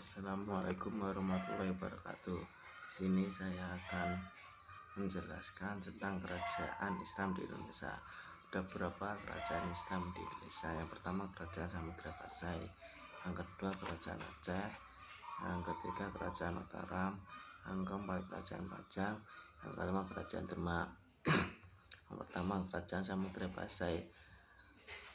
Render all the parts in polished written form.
Assalamualaikum warahmatullahi wabarakatuh. Di sini saya akan menjelaskan tentang kerajaan Islam di Indonesia. Ada beberapa kerajaan Islam di Indonesia. Yang pertama kerajaan Samudra Pasai, yang kedua kerajaan Aceh, yang ketiga kerajaan Mataram, yang keempat kerajaan Pajang, yang kelima kerajaan Demak. Yang pertama kerajaan Samudra Pasai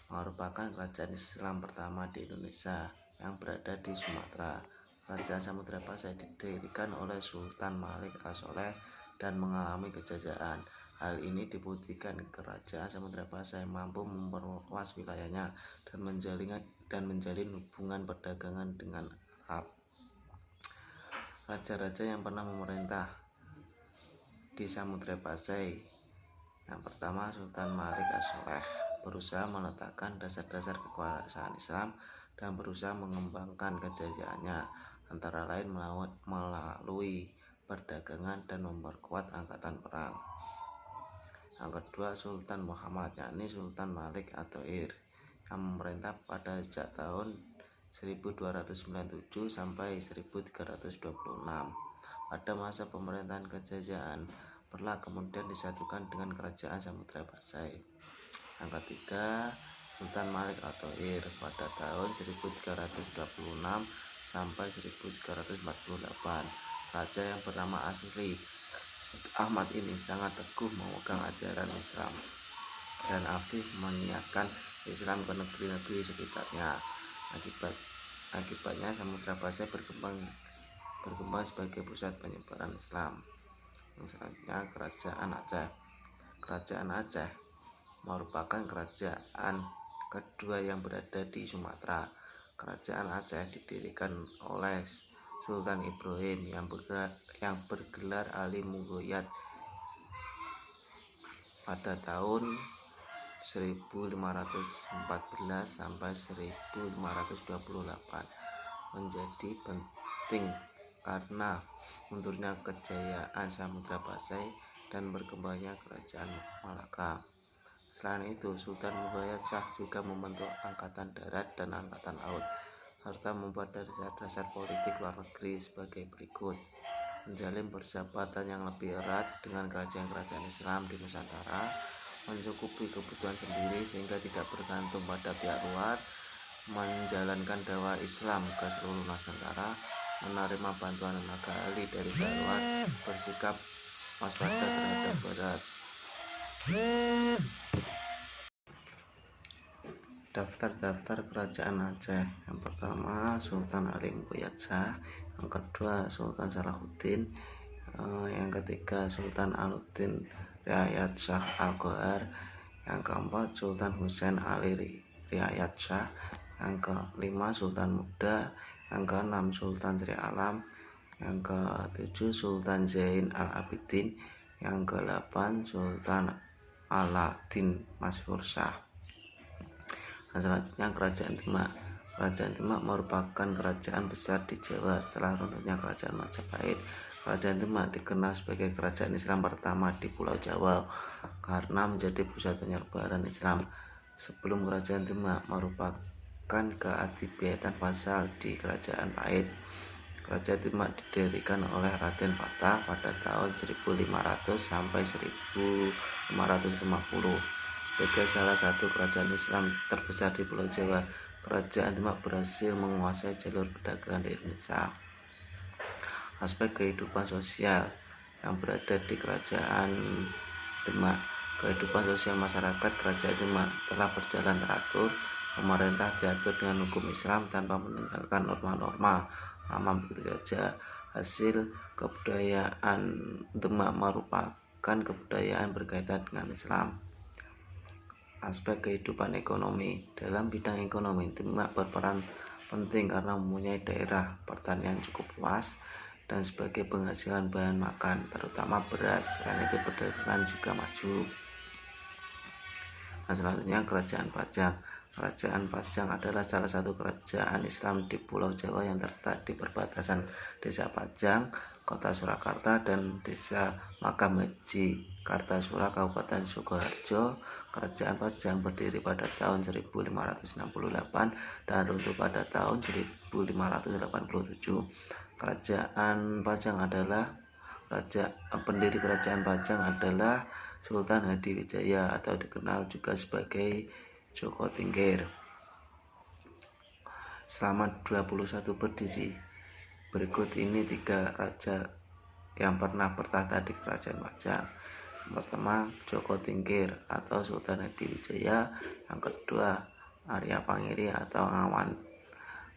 merupakan kerajaan Islam pertama di Indonesia yang berada di Sumatera. Kerajaan Samudra Pasai didirikan oleh Sultan Malik As-Soleh dan mengalami kejajahan. Hal ini dibuktikan kerajaan Samudra Pasai mampu memperluas wilayahnya dan menjalin hubungan perdagangan dengan Arab. Raja-raja yang pernah memerintah di Samudra Pasai. Yang pertama Sultan Malik As-Soleh berusaha meletakkan dasar-dasar kekuasaan Islam dan berusaha mengembangkan kejayaannya, antara lain melalui perdagangan dan memperkuat angkatan perang. Yang kedua Sultan Muhammad, yakni Sultan Malik At-Thoir, yang memerintah pada sejak tahun 1297 sampai 1326. Pada masa pemerintahan kejayaan Perla kemudian disatukan dengan kerajaan Samudra Pasai. Yang ketiga Sultan Malik At-Thoir pada tahun 1326 sampai 1348. Raja yang bernama asli Ahmad ini sangat teguh memegang ajaran Islam dan aktif menyiarkan Islam ke negeri-negeri sekitarnya. Akibatnya Samudra Pasai berkembang sebagai pusat penyebaran Islam. Yang selanjutnya kerajaan Aceh. Kerajaan Aceh merupakan kerajaan kedua yang berada di Sumatera. Kerajaan Aceh didirikan oleh Sultan Ibrahim yang bergelar Ali Mughiyat pada tahun 1514 sampai 1528. Menjadi penting karena mundurnya kejayaan Samudra Pasai dan berkembangnya kerajaan Malaka. Selain itu, Sultan Mughiyat Shah juga membentuk angkatan darat dan angkatan laut, serta membuat dasar-dasar politik luar negeri sebagai berikut: menjalin persahabatan yang lebih erat dengan kerajaan-kerajaan Islam di Nusantara, mencukupi kebutuhan sendiri sehingga tidak bergantung pada pihak luar, menjalankan dakwah Islam ke seluruh Nusantara, menerima bantuan tenaga ahli dari pihak luar, bersikap waspada terhadap Barat. Daftar kerajaan Aceh. Yang pertama Sultan Ali Mughiyat Shah, yang kedua Sultan Salahuddin, yang ketiga Sultan Alauddin Riayat Shah Al-Qohar, yang keempat Sultan Husain Ali Riayat Shah, yang kelima Sultan Muda, yang keenam Sultan Sri Alam, yang ketujuh Sultan Zain Al-Abidin, yang kedelapan Sultan Alauddin Masyhur Shah. Dan selanjutnya kerajaan Demak. Kerajaan Demak merupakan kerajaan besar di Jawa setelah runtuhnya kerajaan Majapahit. Kerajaan Demak dikenal sebagai kerajaan Islam pertama di Pulau Jawa karena menjadi pusat penyebaran Islam. Sebelum kerajaan Demak merupakan keadibayatan vassal di kerajaan Pahit. Kerajaan Demak didirikan oleh Raden Fatah pada tahun 1500 sampai 1550. Sebagai salah satu kerajaan Islam terbesar di Pulau Jawa, kerajaan Demak berhasil menguasai jalur perdagangan di Indonesia. Aspek kehidupan sosial yang berada di kerajaan Demak. Kehidupan sosial masyarakat kerajaan Demak telah berjalan teratur. Pemerintah diatur dengan hukum Islam tanpa meninggalkan norma-norma lama begitu saja. Hasil kebudayaan Demak merupakan kebudayaan berkaitan dengan Islam. Aspek kehidupan ekonomi. Dalam bidang ekonomi, Demak berperan penting karena mempunyai daerah pertanian cukup luas dan sebagai penghasilan bahan makan, terutama beras. Selain itu perdagangan juga maju. Nah, selanjutnya kerajaan Pajang. Kerajaan Pajang adalah salah satu kerajaan Islam di Pulau Jawa yang terletak di perbatasan Desa Pajang, Kota Surakarta, dan Desa Makam Haji, Kartasura, Kabupaten Sukoharjo. Kerajaan Pajang berdiri pada tahun 1568 dan runtuh pada tahun 1587. Kerajaan Pajang adalah pendiri Kerajaan Pajang adalah Sultan Hadiwijaya atau dikenal juga sebagai Joko Tingkir. Selama 21 berdiri, berikut ini 3 raja yang pernah bertahta di Kerajaan Pajang. Yang pertama, Joko Tingkir atau Sultan Hadiwijaya. Yang kedua, Arya Pangiri atau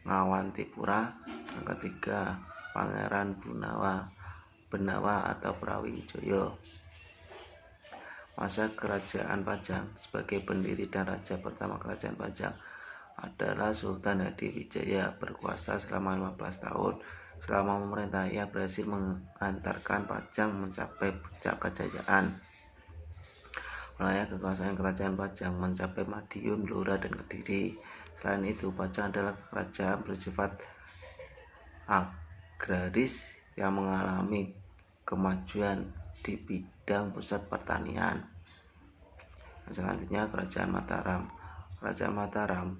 Ngawantipura. Yang ketiga, Pangeran Benawa atau Brawijaya. Masa Kerajaan Pajang. Sebagai pendiri dan raja pertama Kerajaan Pajang adalah Sultan Hadiwijaya, berkuasa selama 15 tahun. Selama memerintah, ia berhasil mengantarkan Pajang mencapai puncak kejayaan. Wilayah kekuasaan Kerajaan Pajang mencapai Madiun, Blora, dan Kediri. Selain itu, Pajang adalah kerajaan bersifat agraris yang mengalami kemajuan di bidang pusat pertanian. Selanjutnya, Kerajaan Mataram. Kerajaan Mataram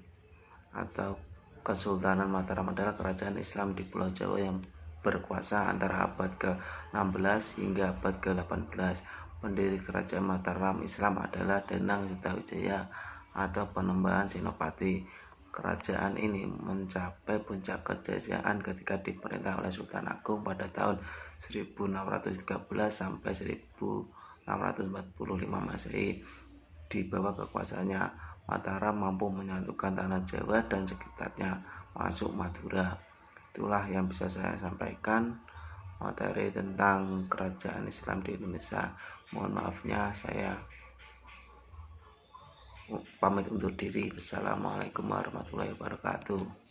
atau Kesultanan Mataram adalah kerajaan Islam di Pulau Jawa yang berkuasa antara abad ke-16 hingga abad ke-18. Pendiri Kerajaan Mataram Islam adalah Danang Yutawijaya atau Panembahan Senopati. Kerajaan ini mencapai puncak kejayaan ketika diperintah oleh Sultan Agung pada tahun 1613 sampai 1645 Masehi. Di bawah kekuasaannya, Mataram mampu menyatukan tanah Jawa dan sekitarnya masuk Madura. Itulah yang bisa saya sampaikan materi tentang kerajaan Islam di Indonesia. Mohon maafnya, saya pamit undur diri. Wassalamualaikum warahmatullahi wabarakatuh.